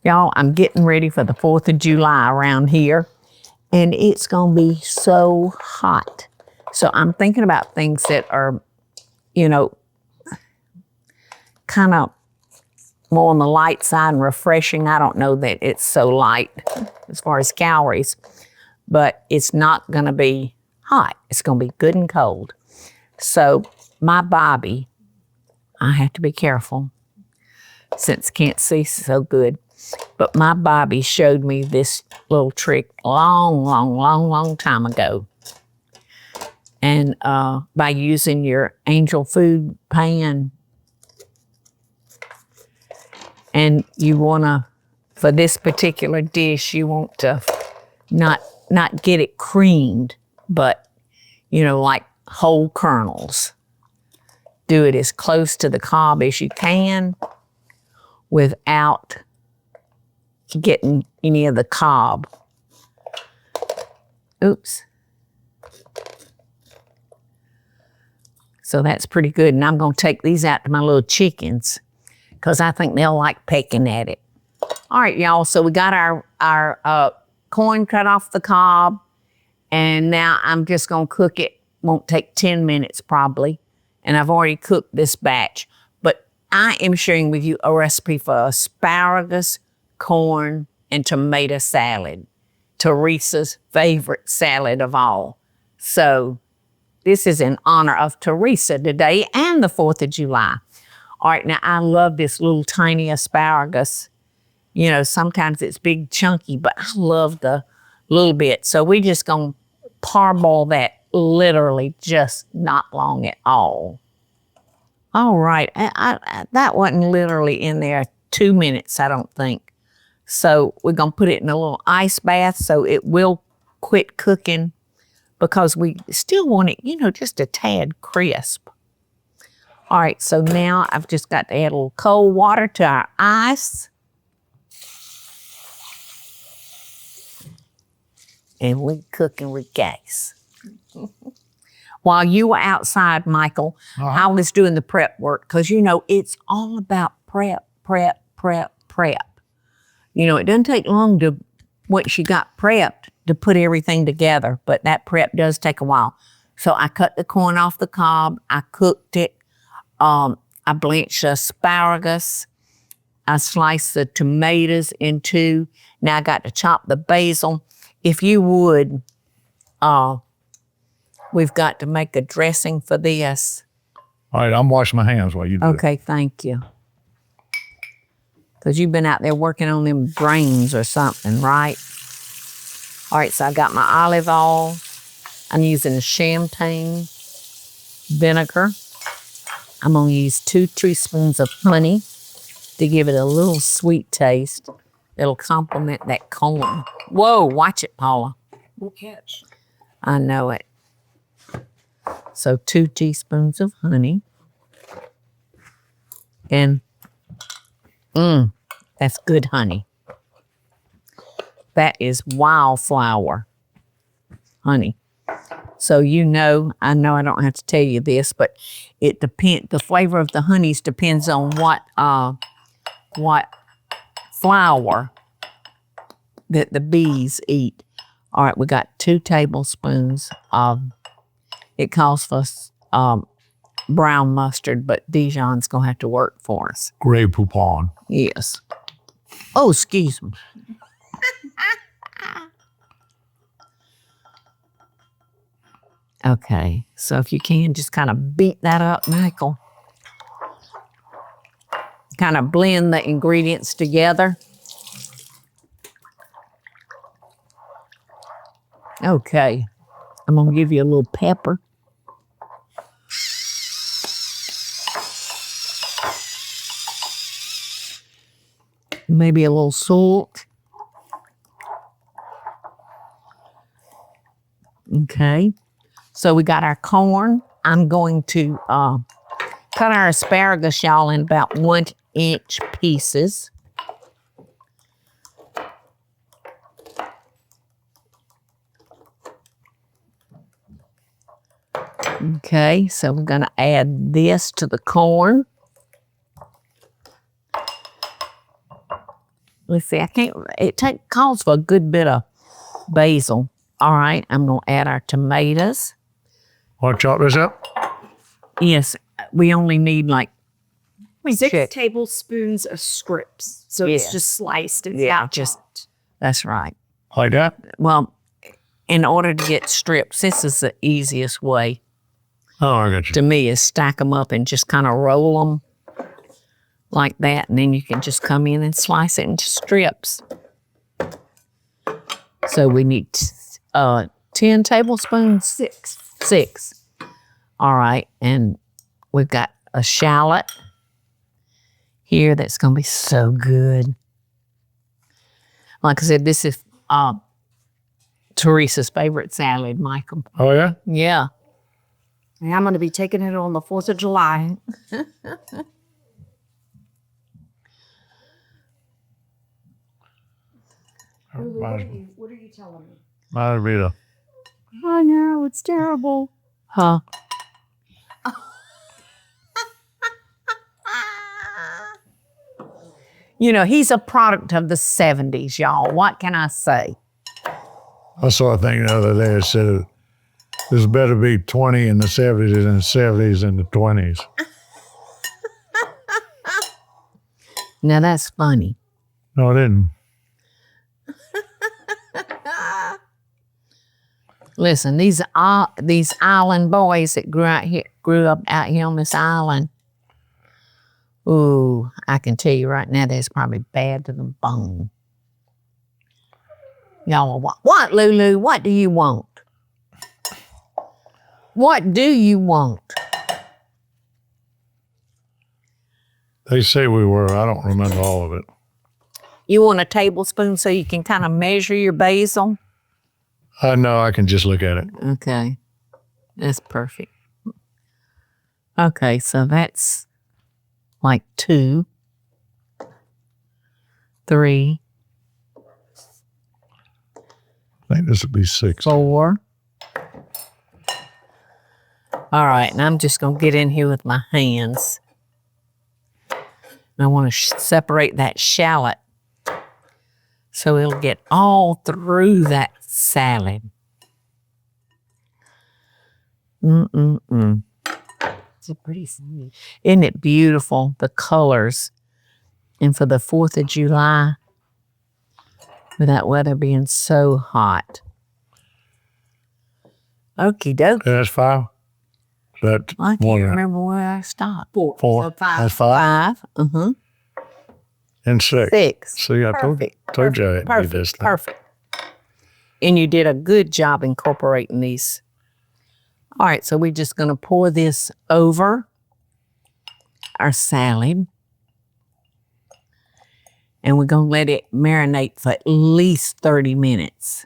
Y'all, I'm getting ready for the 4th of July around here, and it's going to be so hot. So I'm thinking about things that are, kind of more on the light side and refreshing. I don't know that it's so light as far as calories, but it's not going to be hot. It's going to be good and cold. So my Bobby, I have to be careful since can't see so good, but my Bobby showed me this little trick long time ago. And by using your angel food pan, and you want to, for this particular dish, you want to not get it creamed, but, like whole kernels. Do it as close to the cob as you can without getting any of the cob. Oops. So that's pretty good. And I'm going to take these out to my little chickens because I think they'll like pecking at it. All right, y'all. So we got our corn cut off the cob. And now I'm just going to cook it. Won't take 10 minutes probably. And I've already cooked this batch. But I am sharing with you a recipe for asparagus, corn, and tomato salad. Teresa's favorite salad of all. So this is in honor of Teresa today and the 4th of July. All right, now I love this little tiny asparagus. Sometimes it's big chunky, but I love the little bit. So we just going to parboil that literally just not long at all. All right, that wasn't literally in there 2 minutes, I don't think. So we're going to put it in a little ice bath so it will quit cooking because we still want it, just a tad crisp. All right, so now I've just got to add a little cold water to our ice. And we're cooking with gas. While you were outside, Michael, I was doing the prep work because, it's all about prep. It doesn't take long to, once you got prepped, to put everything together, but that prep does take a while. So I cut the corn off the cob. I cooked it. I blanched the asparagus. I sliced the tomatoes in two. Now I got to chop the basil. If you would, we've got to make a dressing for this. All right, I'm washing my hands while you do it. Okay, thank you. Because you've been out there working on them brains or something, right? All right, so I got my olive oil. I'm using a champagne vinegar. I'm going to use 2 teaspoons of honey to give it a little sweet taste. It'll complement that corn. Whoa, watch it, Paula. We'll catch. I know it. So 2 teaspoons of honey. And, that's good honey. That is wildflower honey. So I know I don't have to tell you this, but it depends. The flavor of the honeys depends on what flour that the bees eat. All right, we got 2 tablespoons of. It calls for brown mustard, but Dijon's gonna have to work for us. Grey Poupon. Yes. Oh, excuse me. Okay, so if you can, just kind of beat that up, Michael. Kind of blend the ingredients together. Okay, I'm gonna give you a little pepper. Maybe a little salt. Okay. So we got our corn. I'm going to cut our asparagus, y'all, in about 1-inch pieces. Okay, so we're going to add this to the corn. let's see, calls for a good bit of basil. All right, I'm going to add our tomatoes. Want to chop this up? Yes, we only need like 6 tablespoons of strips. So it's just sliced. It's not chopped. That's right. Like that? Well, in order to get strips, this is the easiest way Oh, I got you. to me is stack them up and just kind of roll them like that. And then you can just come in and slice it into strips. So we need 10 tablespoons? 6. All right. And we've got a shallot here that's going to be so good. Like I said, this is Teresa's favorite salad, Michael. Oh, yeah? Yeah. And I'm going to be taking it on the 4th of July. What are you telling me? Might be the Oh, no, it's terrible. Huh? You know, he's a product of the 70s, y'all. What can I say? I saw a thing the other day that said there's better be 20 in the 70s than 70s in the 20s. Now that's funny. No, it didn't. Listen, these island boys that grew up out here on this island. Ooh, I can tell you right now, that's probably bad to the bone. Y'all are what, Lulu? What do you want? What do you want? They say we were. I don't remember all of it. You want a tablespoon so you can kind of measure your basil? I know. I can just look at it. Okay. That's perfect. Okay, so that's like 2, 3, I think this would be 6. 4. All right, and I'm just going to get in here with my hands. And I want to separate that shallot so it'll get all through that salad. It's a pretty sweet. Isn't it beautiful, the colors? And for the 4th of July, with that weather being so hot. Okie doke. That's 5. That I can't one remember where I stopped. 4. 4. So 5. That's 5 5. and 6. 6. See, I told you I had to do this Perfect. thing. Perfect. And you did a good job incorporating these. All right, so we're just going to pour this over our salad. And we're going to let it marinate for at least 30 minutes.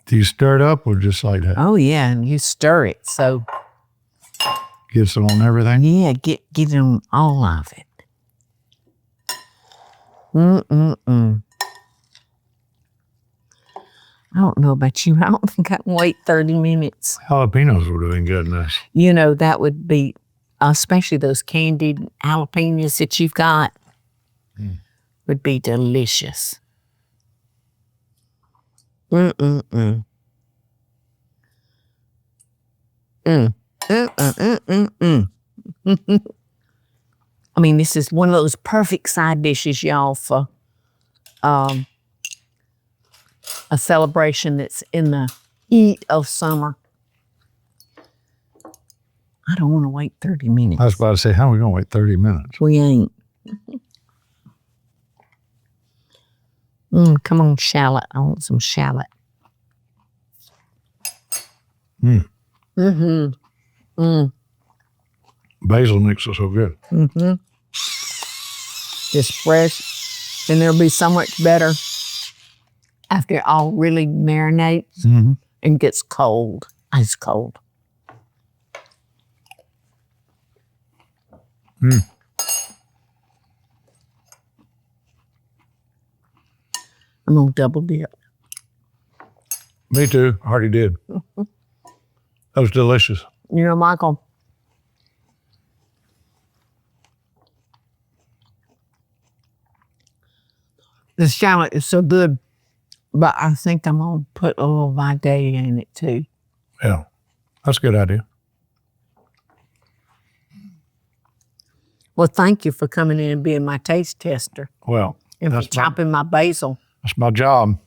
Do you stir it up or just like that? Oh, yeah, and you stir it. So, Gets it on everything? yeah, get it on all of it. I don't know about you. I don't think I can wait 30 minutes. Jalapenos would have been good in this. You know, that would be, especially those candied jalapenos that you've got, would be delicious. I mean, this is one of those perfect side dishes, y'all, for a celebration that's in the heat of summer. I don't want to wait 30 minutes. I was about to say, how are we going to wait 30 minutes? We ain't. Come on, shallot. I want some shallot. Basil makes it so good. Just fresh. And it'll be so much better after it all really marinates and gets cold. Ice cold. I'm going to double dip. Me too. I already did. That was delicious. You know, Michael, The shallot is so good, but I think I'm going to put a little Vidalia in it too. Yeah, that's a good idea. Well, thank you for coming in and being my taste tester. Well, And for chopping my basil. That's my job.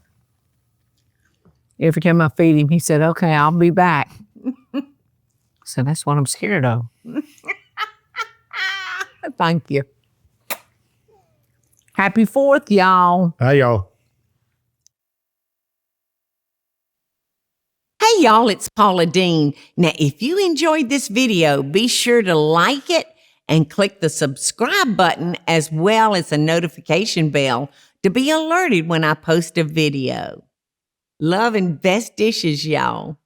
Every time I feed him, he said, okay, I'll be back. So that's what I'm scared of. Thank you. Happy 4th, y'all. Hey, y'all. Hey y'all, it's Paula Deen. Now, if you enjoyed this video, be sure to like it and click the subscribe button as well as the notification bell to be alerted when I post a video. Love and best dishes, y'all.